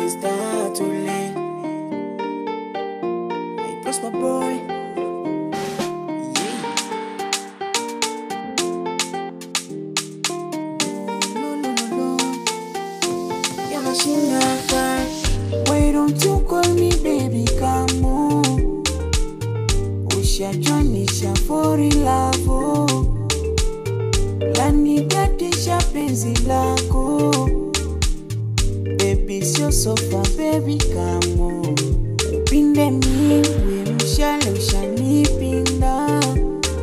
start to late. I prosper boy. Yeah. No. Yeah, machine gun. Why don't you call me baby? Come on. Ushajanisha for love. Lanigatisha penzi lako. Baby sio sofa baby come on. Upinde niwe mshale ushanipinda.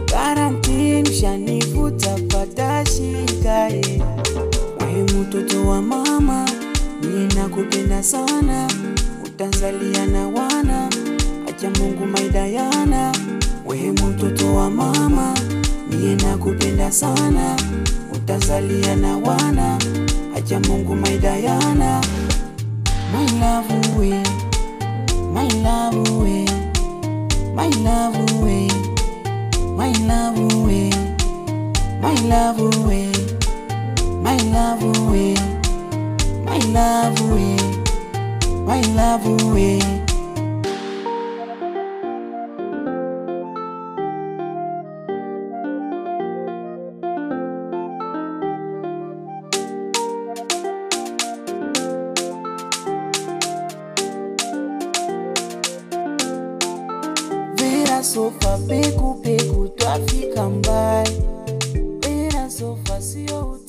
Guarantee mshanivuta patashikaye. Wewe mtoto wa mama, mimi nakupenda sana. Utanzalia na wana, acha Mungu maidayana. Wewe mtoto wa mama, mimi nakupenda sana. Utanzalia na wana, acha Mungu maidayana. My love away, my love away, my love away, my love away, my love away, my love away, my love away, my love away. Vera sofa peku twafika mbali. Vera sofa sio